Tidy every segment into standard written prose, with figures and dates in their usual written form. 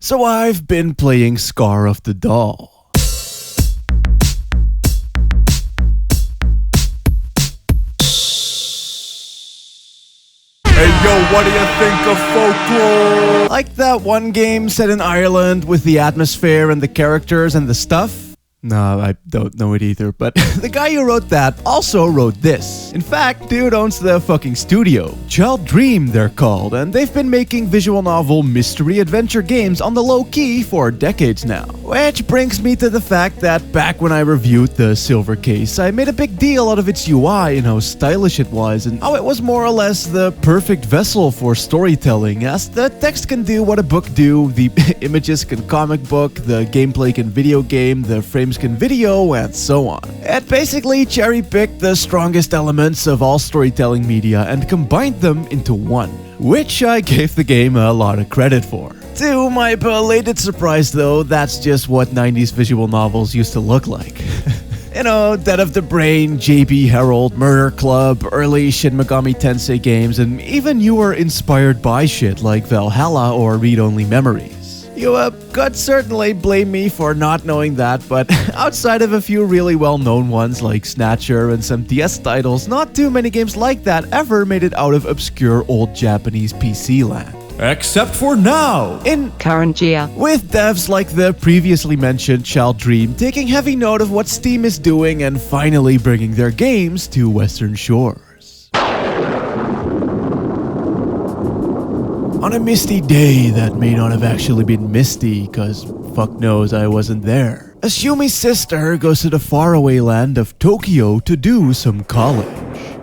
So I've been playing Scar of the Doll. Hey yo, what do you think of folklore? Like that one game set in Ireland with the atmosphere and the characters and the stuff? No, I don't know it either, but the guy who wrote that also wrote this. In fact, dude owns the fucking studio. Child Dream, they're called, and they've been making visual novel mystery adventure games on the low key for decades now. Which brings me to the fact that back when I reviewed the Silver Case, I made a big deal out of its UI and how stylish it was, and how it was more or less the perfect vessel for storytelling, as the text can do what a book do, the images can comic book, the gameplay can video game, the frames can video, and so on. It basically cherry-picked the strongest elements of all storytelling media and combined them into one, which I gave the game a lot of credit for. To my belated surprise though, that's just what 90s visual novels used to look like. You know, Dead of the Brain, JB Herald, Murder Club, early Shin Megami Tensei games, and even you were inspired by shit like Valhalla or Read Only Memories. You could certainly blame me for not knowing that, but outside of a few really well-known ones like Snatcher and some DS titles, not too many games like that ever made it out of obscure old Japanese PC land. Except for now! In current year, with devs like the previously mentioned Child Dream taking heavy note of what Steam is doing and finally bringing their games to Western shores. On a misty day that may not have actually been misty, cause fuck knows I wasn't there, Asumi's sister goes to the faraway land of Tokyo to do some college.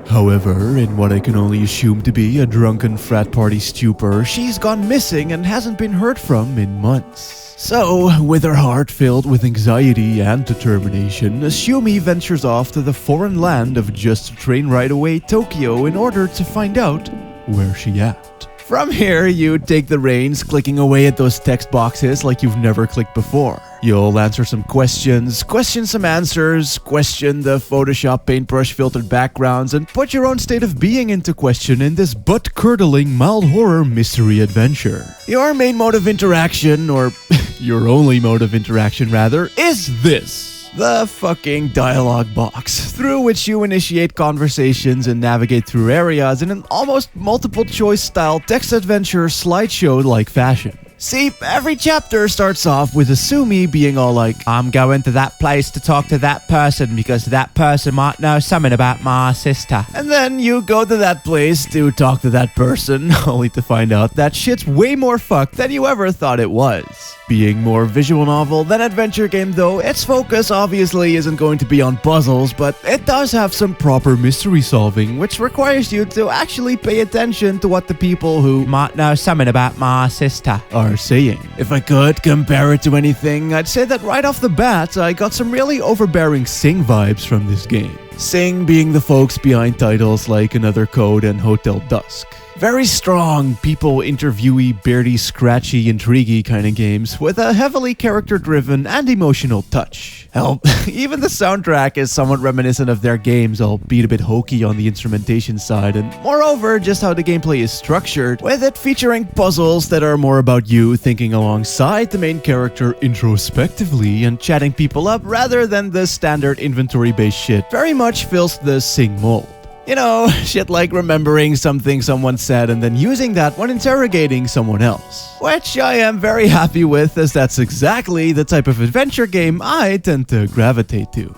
However, in what I can only assume to be a drunken frat party stupor, she's gone missing and hasn't been heard from in months. So, with her heart filled with anxiety and determination, Asumi ventures off to the foreign land of just a train ride away Tokyo in order to find out where she at. From here, you take the reins, clicking away at those text boxes like you've never clicked before. You'll answer some questions, question some answers, question the Photoshop paintbrush filtered backgrounds, and put your own state of being into question in this butt-curdling mild horror mystery adventure. Your main mode of interaction, or your only mode of interaction rather, is this. The fucking dialogue box, through which you initiate conversations and navigate through areas in an almost multiple choice style text adventure slideshow-like fashion. See, every chapter starts off with Asumi being all like, I'm going to that place to talk to that person because that person might know something about my sister. And then you go to that place to talk to that person, only to find out that shit's way more fucked than you ever thought it was. Being more visual novel than adventure game though, its focus obviously isn't going to be on puzzles, but it does have some proper mystery solving, which requires you to actually pay attention to what the people who might know something about my sister are saying. If I could compare it to anything, I'd say that right off the bat, I got some really overbearing Sing vibes from this game. Sing being the folks behind titles like Another Code and Hotel Dusk. Very strong, people interviewee, beardy, scratchy, intriguey kind of games with a heavily character-driven and emotional touch. Hell, even the soundtrack is somewhat reminiscent of their games, albeit a bit hokey on the instrumentation side, and moreover, just how the gameplay is structured, with it featuring puzzles that are more about you thinking alongside the main character introspectively and chatting people up rather than the standard inventory-based shit, very much fills the Sing mold. You know, shit like remembering something someone said and then using that when interrogating someone else. Which I am very happy with, as that's exactly the type of adventure game I tend to gravitate to.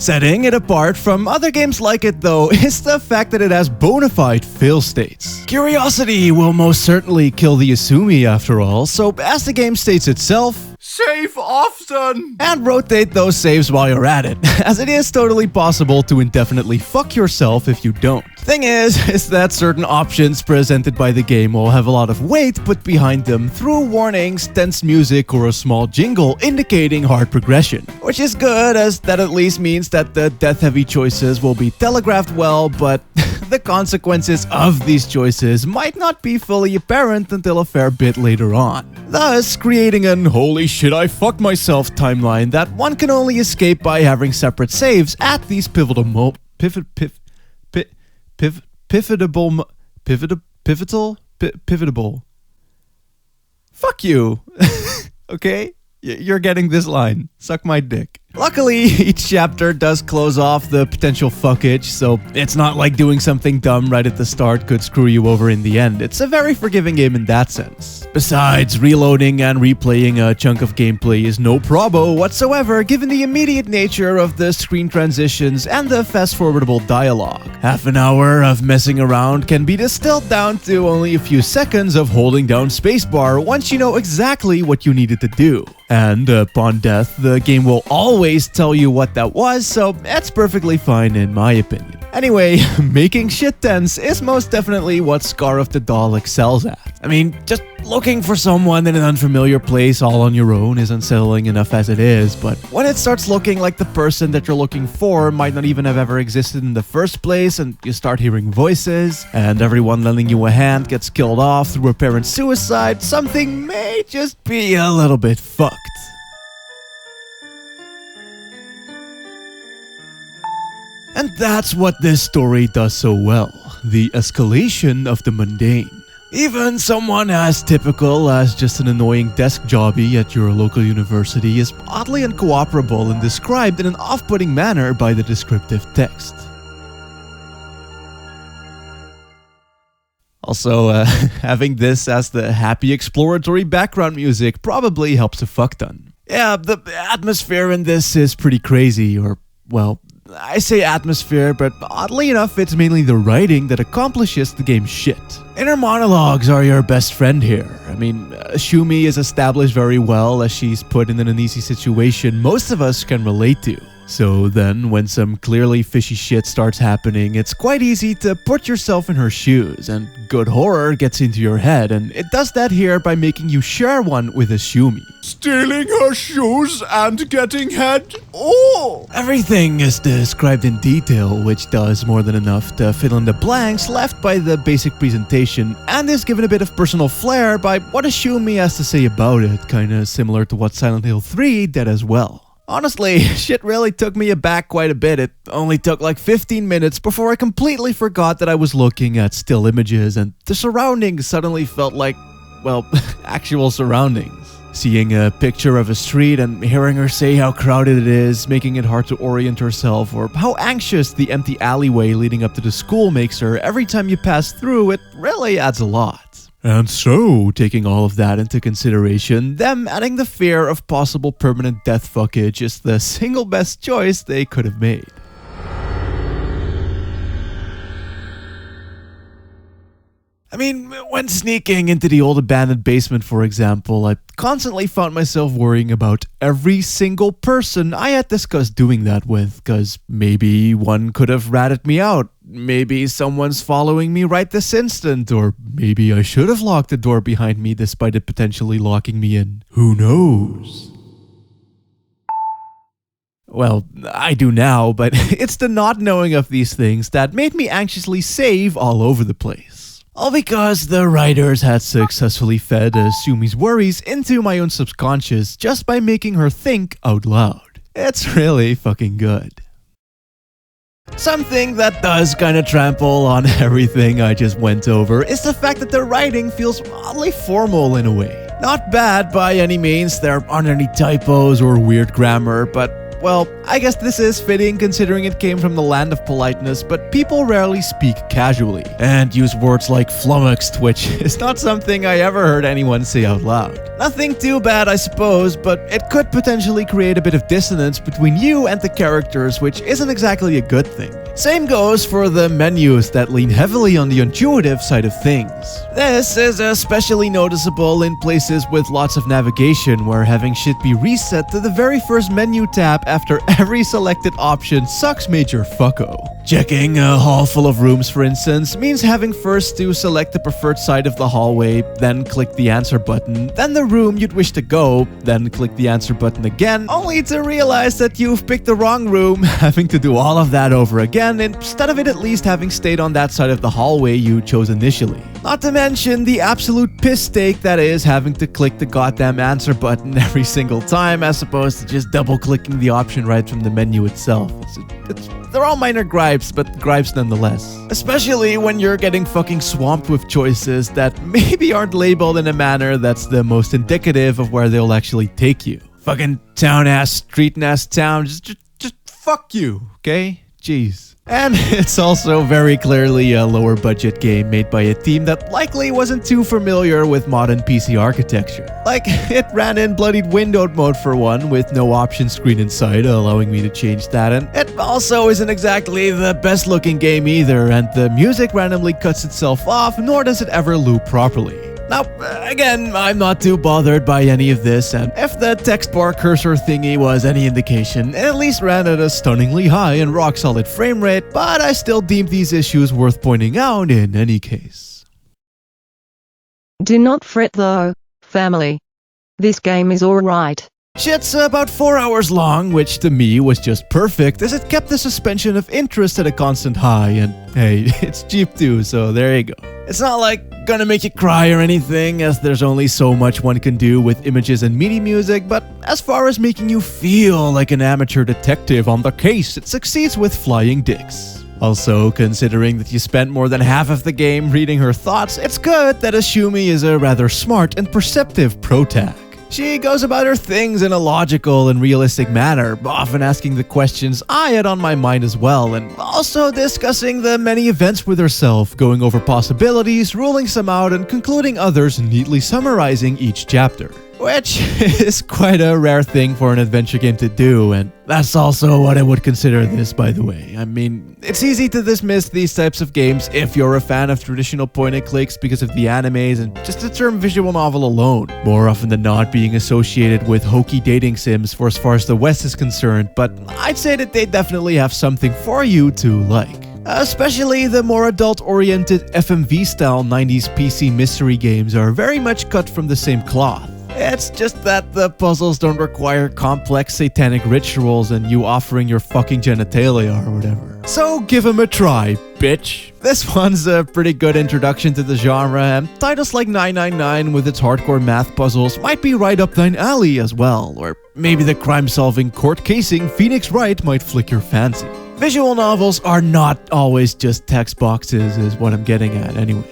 Setting it apart from other games like it though is the fact that it has bona fide fail states. Curiosity will most certainly kill the Asumi after all, so as the game states itself, Save often! and rotate those saves while you're at it, as it is totally possible to indefinitely fuck yourself if you don't. Thing is that certain options presented by the game will have a lot of weight put behind them through warnings, tense music, or a small jingle indicating hard progression. Which is good, as that at least means that the death-heavy choices will be telegraphed well, but the consequences of these choices might not be fully apparent until a fair bit later on. Thus, creating an holy shit I fucked myself timeline that one can only escape by having separate saves at these pivotal pivotable. Fuck you. Okay? You're getting this line. Suck my dick. Luckily, each chapter does close off the potential fuckage, so it's not like doing something dumb right at the start could screw you over in the end. It's a very forgiving game in that sense. Besides, reloading and replaying a chunk of gameplay is no probo whatsoever given the immediate nature of the screen transitions and the fast-forwardable dialogue. Half an hour of messing around can be distilled down to only a few seconds of holding down spacebar once you know exactly what you needed to do. And upon death, the game will always tell you what that was, so that's perfectly fine in my opinion. Anyway, making shit tense is most definitely what Scar of the Doll excels at. I mean, just looking for someone in an unfamiliar place all on your own is unsettling enough as it is, but when it starts looking like the person that you're looking for might not even have ever existed in the first place, and you start hearing voices, and everyone lending you a hand gets killed off through apparent suicide, something may just be a little bit fucked. And that's what this story does so well, the escalation of the mundane. Even someone as typical as just an annoying desk jobby at your local university is oddly uncooperable and described in an off-putting manner by the descriptive text. Also, having this as the happy exploratory background music probably helps a fuck ton. Yeah, the atmosphere in this is pretty crazy, or, well, I say atmosphere, but oddly enough, it's mainly the writing that accomplishes the game's shit. Inner monologues are your best friend here. I mean, Shumi is established very well as she's put in an uneasy situation most of us can relate to. So then, when some clearly fishy shit starts happening, it's quite easy to put yourself in her shoes, and good horror gets into your head, and it does that here by making you share one with a Shumi. Stealing her shoes and getting head? Oh! Everything is described in detail, which does more than enough to fill in the blanks left by the basic presentation, and is given a bit of personal flair by what a Shumi has to say about it, kinda similar to what Silent Hill 3 did as well. Honestly, shit really took me aback quite a bit. It only took like 15 minutes before I completely forgot that I was looking at still images, and the surroundings suddenly felt like, well, actual surroundings. Seeing a picture of a street and hearing her say how crowded it is, making it hard to orient herself, or how anxious the empty alleyway leading up to the school makes her every time you pass through, it really adds a lot. And so, taking all of that into consideration, them adding the fear of possible permanent death fuckage is the single best choice they could have made. I mean, when sneaking into the old abandoned basement, for example, I constantly found myself worrying about every single person I had discussed doing that with, cause maybe one could have ratted me out. Maybe someone's following me right this instant, or maybe I should have locked the door behind me despite it potentially locking me in. Who knows? Well, I do now, but it's the not knowing of these things that made me anxiously save all over the place. All because the writers had successfully fed Sumi's worries into my own subconscious just by making her think out loud. It's really fucking good. Something that does kinda trample on everything I just went over is the fact that the writing feels oddly formal in a way. Not bad by any means, there aren't any typos or weird grammar, but well, I guess this is fitting considering it came from the land of politeness, but people rarely speak casually and use words like flummoxed, which is not something I ever heard anyone say out loud. Nothing too bad, I suppose, but it could potentially create a bit of dissonance between you and the characters, which isn't exactly a good thing. Same goes for the menus that lean heavily on the intuitive side of things. This is especially noticeable in places with lots of navigation, where having shit be reset to the very first menu tab after every selected option sucks major fucko. Checking a hall full of rooms, for instance, means having first to select the preferred side of the hallway, then click the answer button, then the room you'd wish to go, then click the answer button again, only to realize that you've picked the wrong room, having to do all of that over again again instead of it at least having stayed on that side of the hallway you chose initially. Not to mention the absolute piss steak that is having to click the goddamn answer button every single time as opposed to just double clicking the option right from the menu itself. They're all minor gripes, but gripes nonetheless. Especially when you're getting fucking swamped with choices that maybe aren't labeled in a manner that's the most indicative of where they'll actually take you. Fucking town-ass, street-ass town, just fuck you, okay? Jeez. And it's also very clearly a lower budget game made by a team that likely wasn't too familiar with modern PC architecture. Like, it ran in bloodied windowed mode for one, with no option screen inside, allowing me to change that, and it also isn't exactly the best looking game either, and the music randomly cuts itself off, nor does it ever loop properly. Now, again, I'm not too bothered by any of this, and if the text bar cursor thingy was any indication, it at least ran at a stunningly high and rock-solid frame rate, but I still deemed these issues worth pointing out in any case. Do not fret though, family. This game is alright. Shit's about 4 hours long, which to me was just perfect, as it kept the suspension of interest at a constant high, and hey, it's cheap too, so there you go. It's not like gonna make you cry or anything, as there's only so much one can do with images and MIDI music, but as far as making you feel like an amateur detective on the case, it succeeds with flying dicks. Also, considering that you spent more than half of the game reading her thoughts, it's good that Ashumi is a rather smart and perceptive protag. She goes about her things in a logical and realistic manner, often asking the questions I had on my mind as well, and also discussing the many events with herself, going over possibilities, ruling some out, and concluding others, neatly summarizing each chapter. Which is quite a rare thing for an adventure game to do, and that's also what I would consider this, by the way. I mean, it's easy to dismiss these types of games if you're a fan of traditional point-and-clicks because of the animes and just the term visual novel alone, more often than not being associated with hokey dating sims for as far as the West is concerned, but I'd say that they definitely have something for you to like. Especially the more adult-oriented FMV-style 90s PC mystery games are very much cut from the same cloth. It's just that the puzzles don't require complex satanic rituals and you offering your fucking genitalia or whatever. So give them a try, bitch. This one's a pretty good introduction to the genre, and titles like 999 with its hardcore math puzzles might be right up thine alley as well, or maybe the crime-solving court-casing Phoenix Wright might flick your fancy. Visual novels are not always just text boxes is what I'm getting at anyway.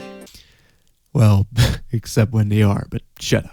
Well, except when they are, but shut up.